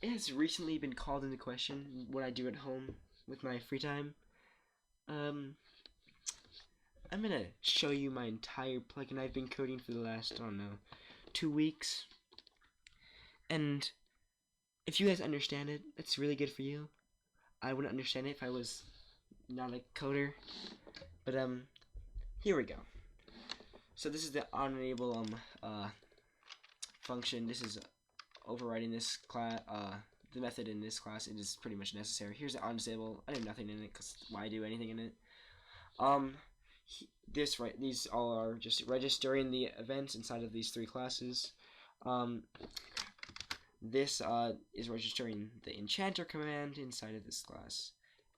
it has recently been called into question what I do at home with my free time. Um, I'm gonna show you my entire plugin I've been coding for the last, I don't know, 2 weeks. And if you guys understand it, that's really good for you. I wouldn't understand it if I was not a coder. But here we go. So this is the onEnable function. This is overriding this class. The method in this class, it is pretty much necessary. Here's the onDisable. I do nothing in it because why do anything in it? These all are just registering the events inside of these three classes. This is registering the enchanter command inside of this class,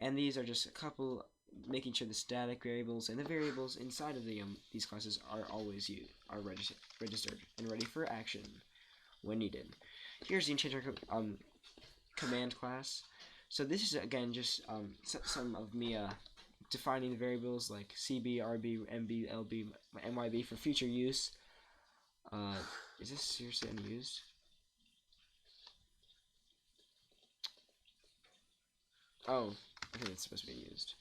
and these are just a couple making sure the static variables and the variables inside of these classes are always registered and ready for action when needed. Here's the enchanter command class. So this is again just some of me defining the variables like CB, RB, MB, LB, MYB for future use. Is this seriously unused? Oh, I think it's supposed to be used.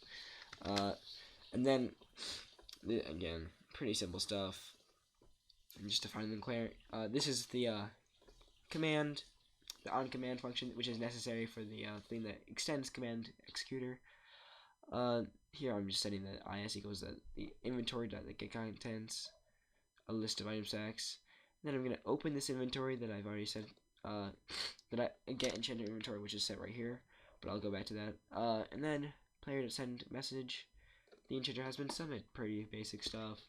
And then again, pretty simple stuff. I'm just defining them clear. This is the command, the onCommand function, which is necessary for the thing that extends command executor. Here I'm just setting that is equals the inventory.get contents, a list of item stacks. And then I'm gonna open this inventory that I've already set, that I get enchanter inventory, which is set right here. But I'll go back to that. And then player to send message. The enchanter has been summoned. Pretty basic stuff.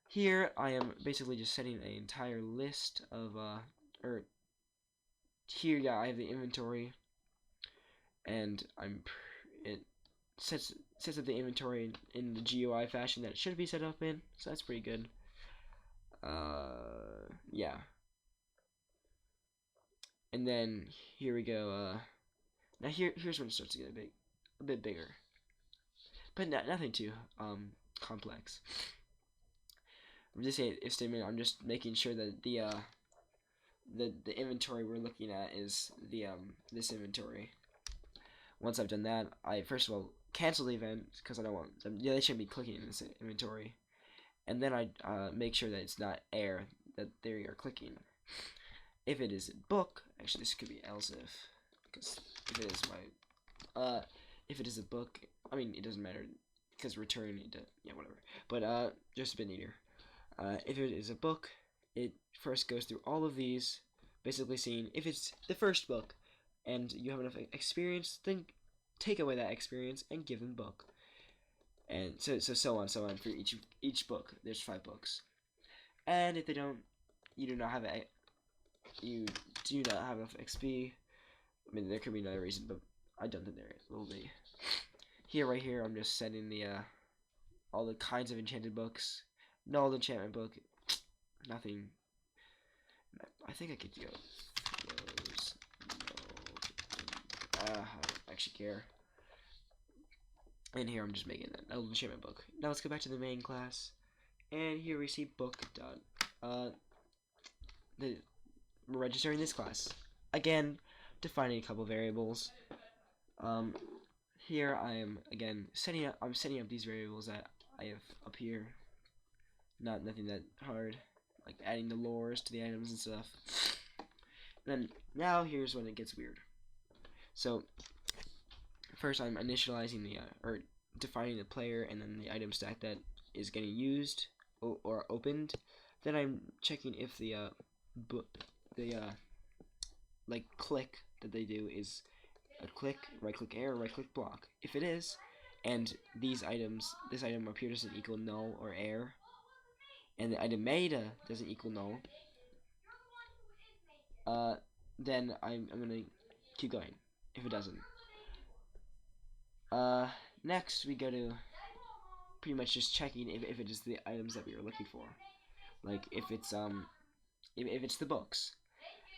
Here I am basically just setting an entire list of here, yeah, I have the inventory, and it sets up the inventory in the GUI fashion that it should be set up in, so that's pretty good. Yeah. And then here we go. Now here's when it starts to get a bit bigger, but nothing too complex. For this if statement, I'm just making sure that the inventory we're looking at is the this inventory. Once I've done that, I first of all cancel the event because I don't want them. Yeah, they shouldn't be clicking in this inventory, and then I make sure that it's not air that they are clicking. If it is a book, actually this could be else because if it is if it is a book, I mean it doesn't matter because return yeah, whatever. But just a bit neater. If it is a book, it first goes through all of these, basically seeing if it's the first book and you have enough experience, then take away that experience and give them book. And so on for each book. There's 5 books. And if they don't, you do not have enough XP. I mean, there could be another reason, but I don't think there will be. Right here, I'm just setting the all the kinds of enchanted books. Null enchantment book, nothing. I think I could go. I don't actually care. And here I'm just making that null enchantment book. Now let's go back to the main class, and here we see book done. We're registering this class again, defining a couple variables. Here I am again setting up these variables that I have up here. Nothing that hard, like adding the lores to the items and stuff. And then now here's when it gets weird. So first I'm initializing the or defining the player and then the item stack that is getting used or opened. Then I'm checking if the like click that they do is a click, right click air, right click block. If it is, and this item up here doesn't equal null or air, and the item meta doesn't equal null, then I'm gonna keep going. If it doesn't, next we go to pretty much just checking if it is the items that we are looking for, like if it's the books,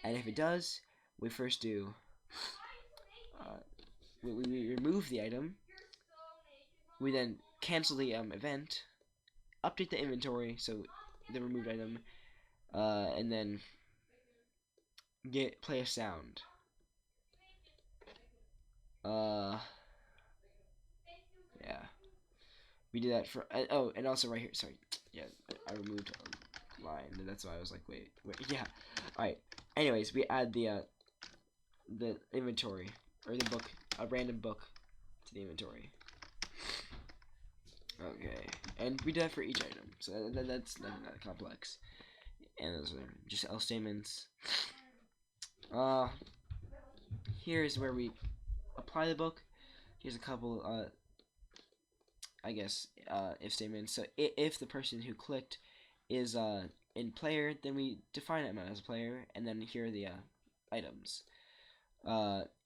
and if it does, we first do we remove the item. We then cancel the event, update the inventory, so the removed item, and then play a sound. Yeah. We do that for oh, and also right here. Sorry, yeah, I removed a line, and that's why I was like, wait, yeah. All right. Anyways, we add the inventory or the book, a random book to the inventory. Okay, and we do that for each item, so that's not complex. And those are just else statements. Here's where we apply the book. Here's a couple I guess if statements. So if the person who clicked is in player, then we define it as a player, and then here are the items.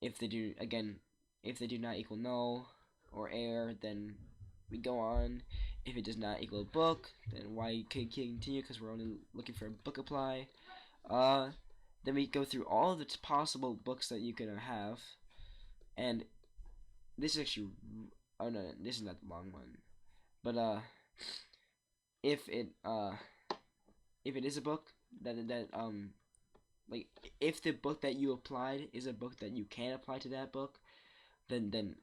If they do if they do not equal null or error, then we go on. If it does not equal a book, then why continue, because we're only looking for a book apply. Then we go through all of the possible books that you can have, and this is actually, oh no, this is not the long one, but if it is a book that like if the book that you applied is a book that you can apply to that book, then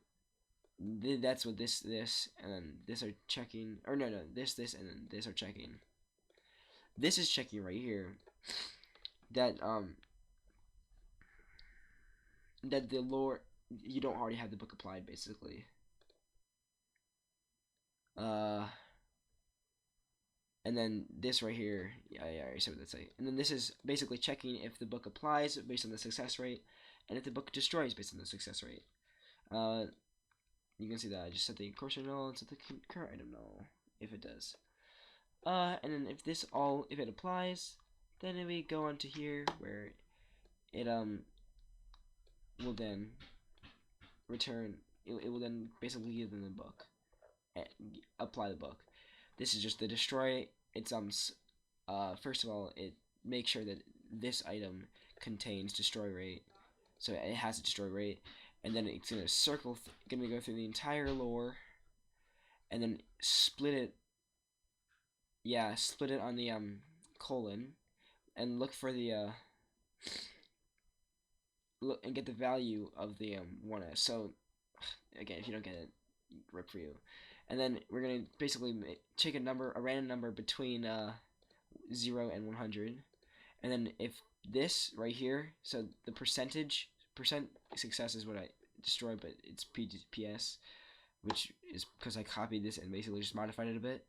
that's what this and then this are checking, or no, this and then this are checking. This is checking right here that that the lore, you don't already have the book applied, basically. And then this right here, yeah, I already said what that's like. And then this is basically checking if the book applies based on the success rate, and if the book destroys based on the success rate. You can see that I just set the cursor null and set the current item null if it does. And then if it applies, then we go on to here where it will then return. It will then basically give them the book, and apply the book. This is just the destroy. It's first of all, it makes sure that this item contains destroy rate, so it has a destroy rate, and then it's gonna gonna go through the entire lore, and then split it. Yeah, split it on the colon, and look for the look and get the value of the 1s. So again, if you don't get it, rip for you. And then we're gonna basically take a random number between 0 and 100, and then if this right here, so the percent success is what I destroyed, but it's PS, which is because I copied this and basically just modified it a bit.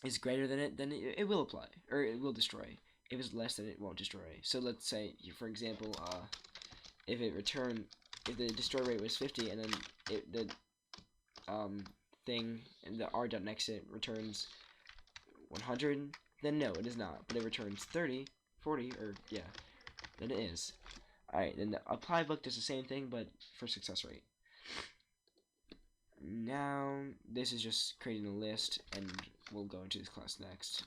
Is greater than it, then it will apply, or it will destroy. If it's less than it won't destroy. So let's say, for example, if the destroy rate was 50, and then the thing and the r.exit returns 100, then no, it is not. But it returns 30, 40, or yeah, then it is. Alright, then the apply book does the same thing, but for success rate. Now, this is just creating a list, and we'll go into this class next.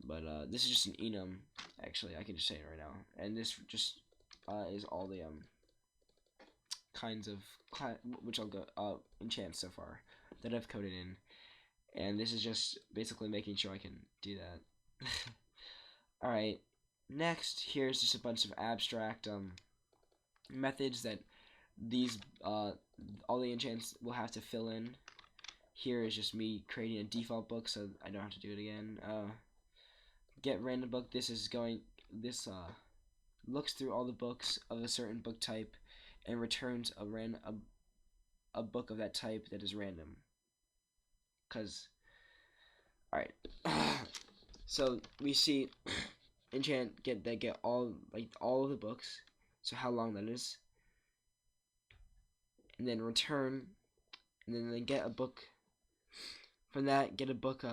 But this is just an enum, actually, I can just say it right now. And this just is all the kinds of which I'll go enchant so far that I've coded in, and this is just basically making sure I can do that. All right, next here's just a bunch of abstract methods that these all the enchants will have to fill in. Here is just me creating a default book, so I don't have to do it again. Get random book. This looks through all the books of a certain book type and returns a book of that type that is random. Cause, all right. So we see enchant get all of the books. So how long that is, and then return, and then they get a book. From that, get a book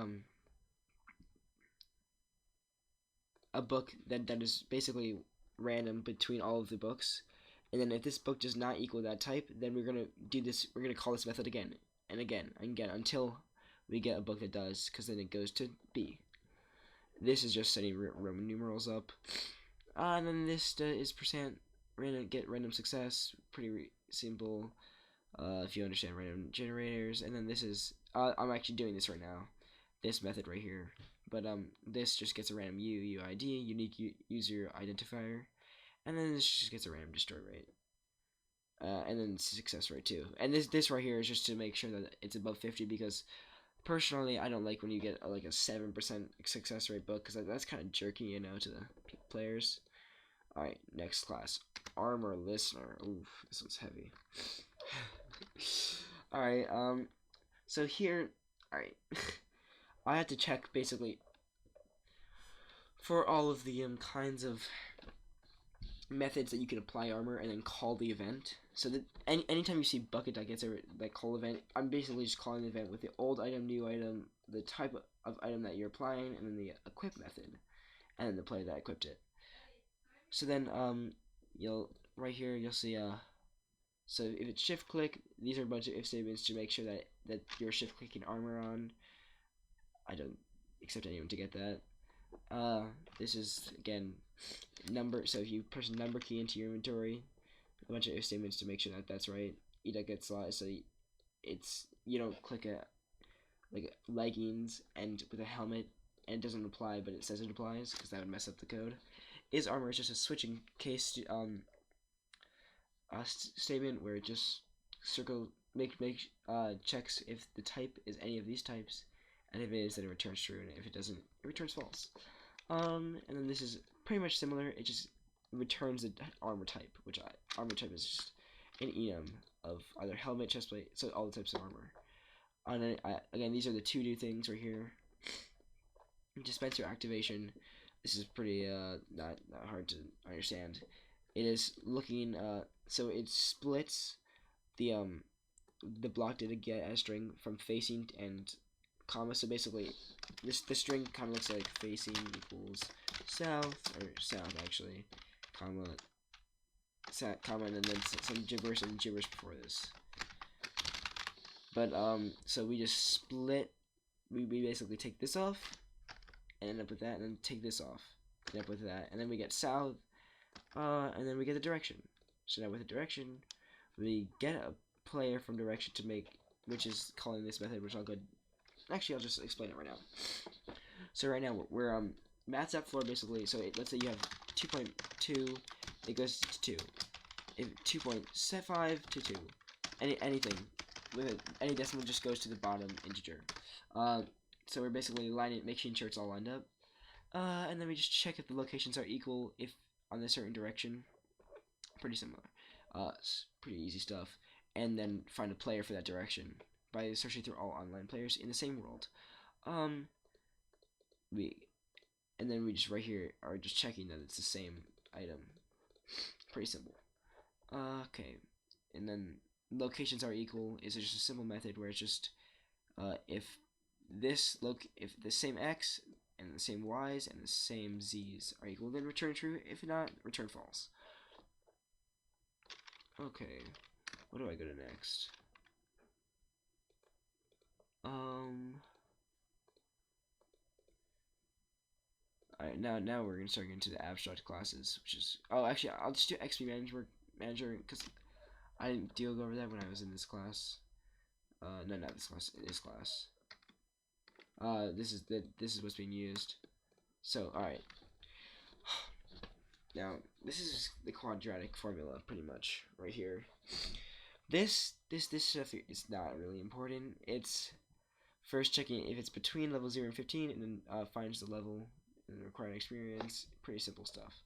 that is basically random between all of the books. And then if this book does not equal that type, then we're gonna do this. We're gonna call this method again and again and again until we get a book that does, because then it goes to B. This is just setting Roman numerals up. And then this is percent random, get random success. Pretty simple. If you understand random generators. And then this is I'm actually doing this right now. This method right here, but this just gets a random UUID, unique user identifier, and then this just gets a random destroy rate. And then success rate too. And this right here is just to make sure that it's above 50, because personally I don't like when you get like a 7% success rate book, because that's kind of jerky, you know, to the players. Alright, next class. Armor Listener. Oof, this one's heavy. Alright, so here, alright, I had to check basically for all of the kinds of methods that you can apply armor and then call the event. So that anytime you see bucket that gets a like call event, I'm basically just calling the event with the old item, new item, the type of item that you're applying, and then the equip method, and then the player that equipped it. So then you'll right here you'll see so if it's shift click, these are a bunch of if statements to make sure that you're shift clicking armor on. I don't expect anyone to get that. This is again number. So if you press a number key into your inventory, a bunch of if statements to make sure that that's right. EDA gets sliced, so it's you don't click a like leggings and with a helmet and it doesn't apply, but it says it applies, because that would mess up the code. Is armor is just a switching case statement where it just checks if the type is any of these types, and if it is, then it returns true, and if it doesn't, it returns false. And then this is pretty much similar. It just returns the armor type, which armor type is just an enum of either helmet, chestplate, so all the types of armor. And again, these are the to do things right here. Dispenser activation. This is pretty not hard to understand. It is looking so it splits the block data get as string from facing and comma. So basically the string kind of looks like facing equals south, or south actually, comma, and then some gibberish and gibberish before this. But so we just split, we basically take this off and end up with that, and then take this off, end up with that, and then we get south, and then we get the direction. So now with the direction, we get a player from direction to make, which is calling this method, which I'll go. Actually, I'll just explain it right now. So right now we're maths at floor basically. So let's say you have 2.2, it goes to 2. If 2.5 to 2, anything with it, any decimal just goes to the bottom integer. So we're basically making sure it's all lined up, and then we just check if the locations are equal if on a certain direction. Pretty similar. It's pretty easy stuff. And then find a player for that direction by searching through all online players in the same world. And then we just right here are just checking that it's the same item. Pretty simple. Okay, and then locations are equal is just a simple method where it's just if the same x and the same y's and the same z's are equal, then return true. If not, return false. Okay, what do I go to next? Alright, now we're gonna start getting into the abstract classes, which is actually I'll just do XP manager because I didn't deal over that when I was in this class. No, not this class. In this class. This is what's being used. So, all right. Now, this is the quadratic formula, pretty much right here. This stuff is not really important. It's first checking if it's between level 0 and 15, and then finds the level and the required experience. Pretty simple stuff.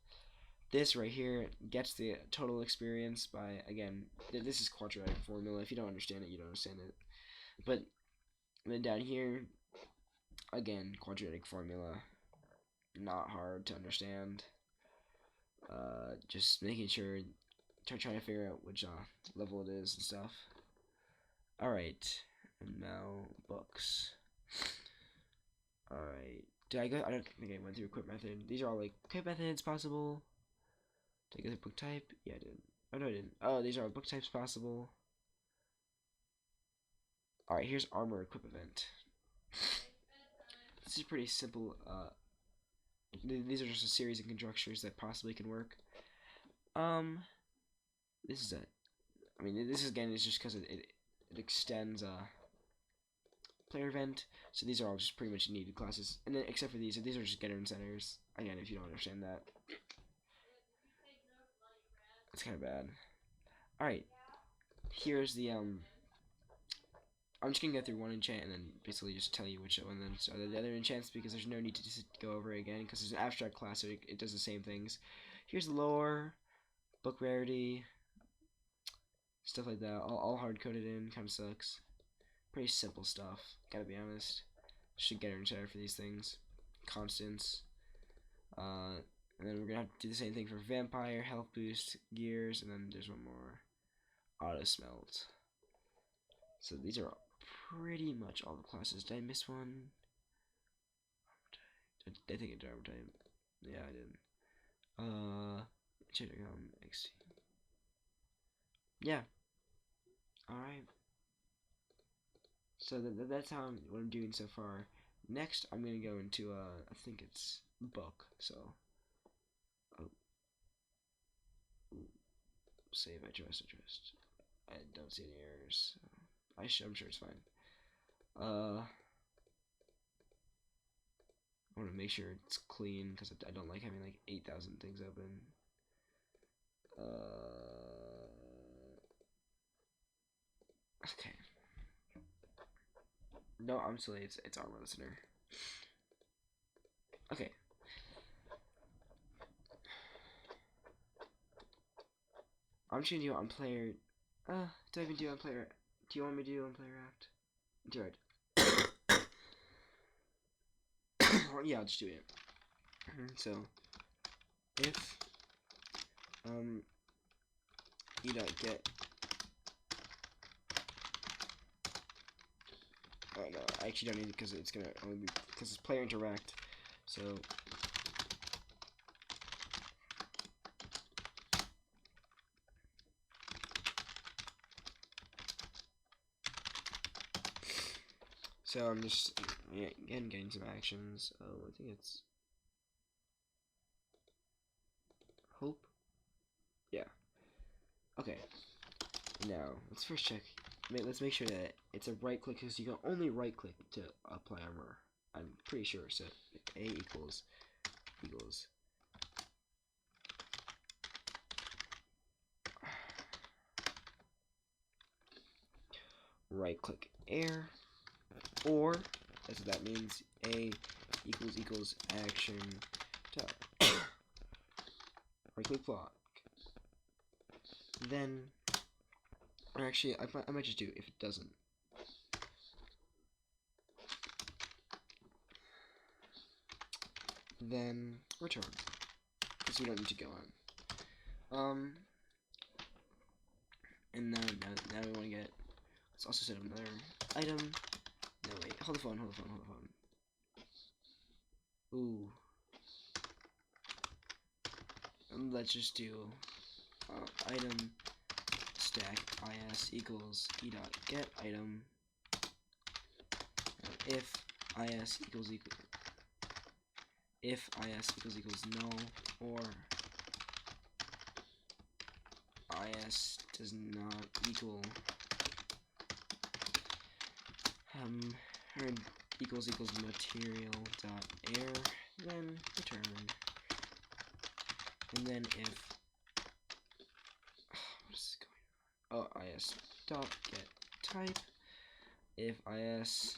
This right here gets the total experience by, again, this is quadratic formula. If you don't understand it, you don't understand it. But then down here, again, quadratic formula, not hard to understand. Just making sure, trying to figure out which level it is and stuff. Alright, and now books. Alright, I don't think I went through equip method. These are all like equip methods possible. Did I go through book type? Yeah, I did. Oh no, I didn't. Oh, these are all book types possible. Alright, here's armor equip event. This is pretty simple. These are just a series of conjectures that possibly can work. This is it. I mean, this is again is just because it extends player event. So these are all just pretty much needed classes, and then except for these are just getter and centers. Again, if you don't understand that, it's kind of bad. All right, here's the I'm just gonna go through one enchant and then basically just tell you which one then are the other enchants, because there's no need to just go over it again because it's an abstract class, so it does the same things. Here's the lore, book rarity, stuff like that. All hard coded in. Kind of sucks. Pretty simple stuff. Gotta be honest. Should get her for these things. Constants. And then we're gonna have to do the same thing for vampire, health boost, gears, and then there's one more. Auto smelt. So these are pretty much all the classes. Did I miss one? I think I did overtime. Yeah, I did. XT. Yeah. Alright. So that's what I'm doing so far. Next, I'm gonna go into I think it's book. So, oh, ooh. Save. I trust. I don't see any errors. So I'm sure it's fine. I want to make sure it's clean because I don't like having like 8,000 things open. Okay. No, I'm silly. It's Armor Listener. Okay. I'm just gonna do it on player. Do I even do it on player? Do you want me to do it on player act? Do it. Yeah, I'll just do it. So, if you don't get. Oh no, I actually don't need it because it's gonna only be because it's player interact. So. So I'm just again getting some actions. Oh, I think it's hope. Yeah. Okay. Now let's first check. Let's make sure that it's a right click because you can only right click to apply armor. I'm pretty sure. So A equals right click air, or that's what that means. A equals action dot right click block. Then, or actually, I might just do if it doesn't. Then return, because we don't need to go on. And now we want to get. Let's also set up another item. No wait, hold the phone. Ooh. And let's just do item stack is equals e dot get item. If is equals null, or is does not equal or equals material dot air, then return. And then if what is going on? Oh, is dot get type. If is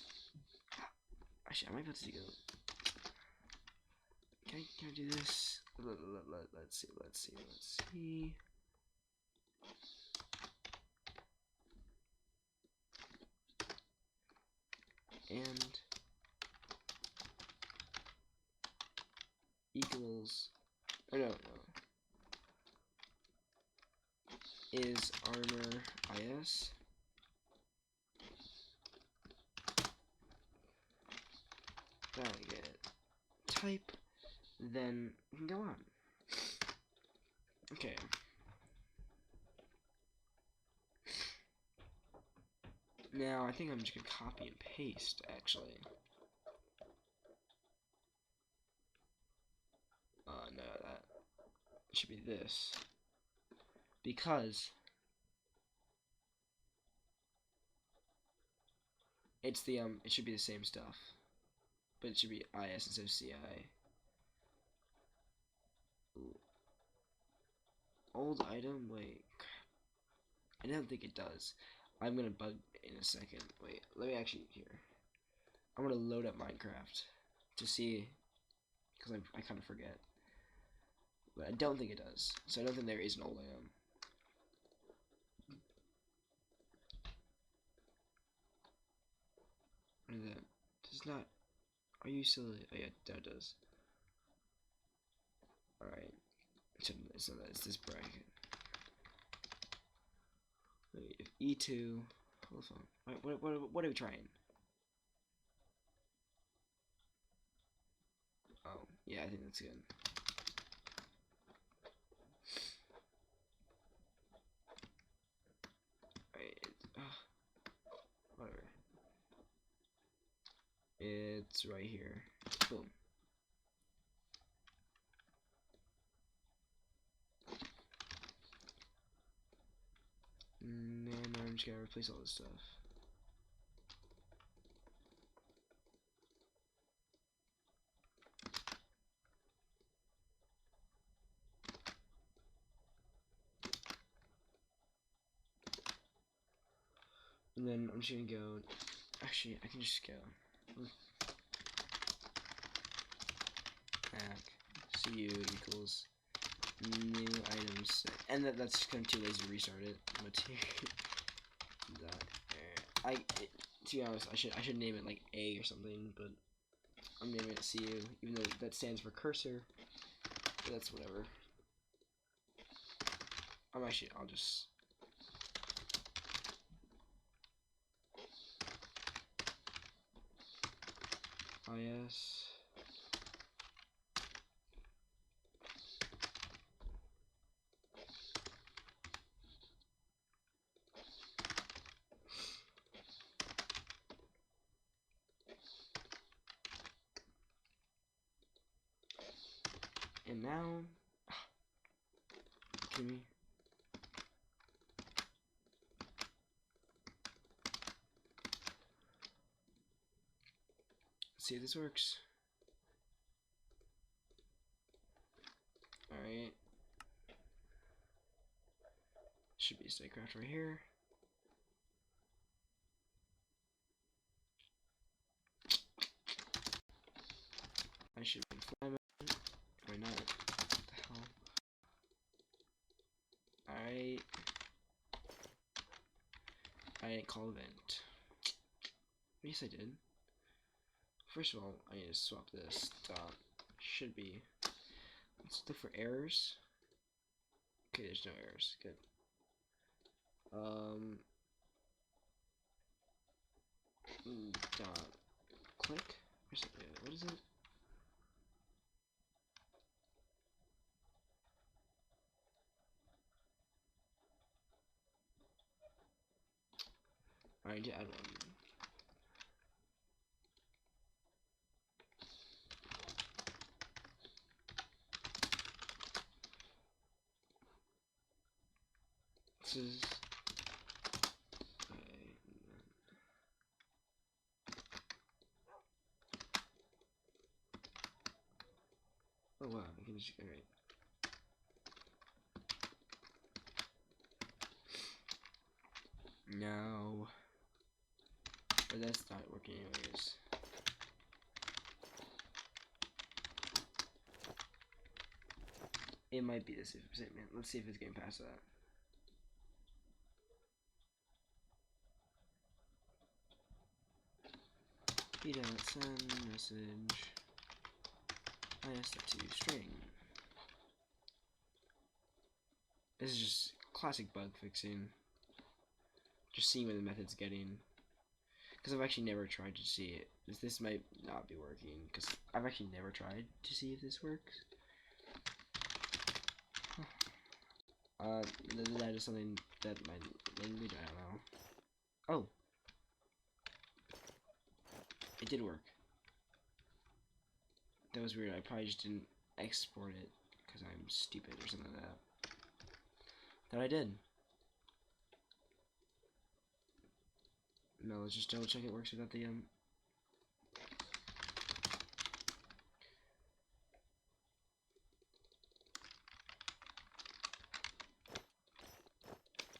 actually, I might be able to go. Can I do this? Let's see. And equals, or no, is armor is. That'll get type, then we can go on. Okay. Now I think I'm just gonna copy and paste actually. No, that should be this. Because It's the it should be the same stuff, but it should be IS instead of CI. Ooh. Old item. Wait, I don't think it does. I'm gonna bug in a second. Wait, let me actually here. I'm gonna load up Minecraft to see, because I kind of forget. But I don't think it does. So I don't think there is an old item. What is that? Does not. Are you silly? Oh yeah, that does. Alright. It's not that, it's this bracket. Wait, if E2. Hold on. What are we trying? Oh, yeah, I think that's good. Whatever. It's right here. Boom. And then I'm just gonna replace all this stuff. And then I'm just gonna go. Actually, I can just go. Back. CU equals new items set. And that's kind of too lazy to restart it. But to be honest, I should name it like A or something, but I'm naming it CU, even though that stands for cursor. But that's whatever. I'll just. IS. And now, kidding me? Let's see if this works. Alright. Should be StateCraft right here. I should be flying. Why not? What the hell? Alright. I didn't call event. Yes, I did. First of all, I need to swap this dot. Should be. Let's look for errors. Okay, there's no errors. Good. Dot click. What is it? Alright, to add one. This is oh wow, I can just alright. No. But that's not working anyways. It might be this statement. Let's see if it's getting past that. Send message is string. This is just classic bug fixing. Just seeing what the method's getting. Because I've actually never tried to see it. This might not be working. Because I've actually never tried to see if this works. That is something that my language, I don't know. Oh. It did work. That was weird. I probably just didn't export it because I'm stupid or something like that. That I did. No, let's just double check it works without the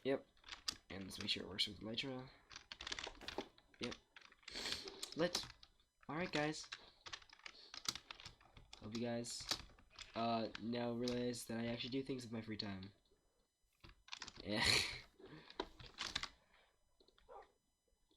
Yep. And let's make sure it works with Elytra. Yep. Alright guys. Hope you guys now realize that I actually do things with my free time. Yeah.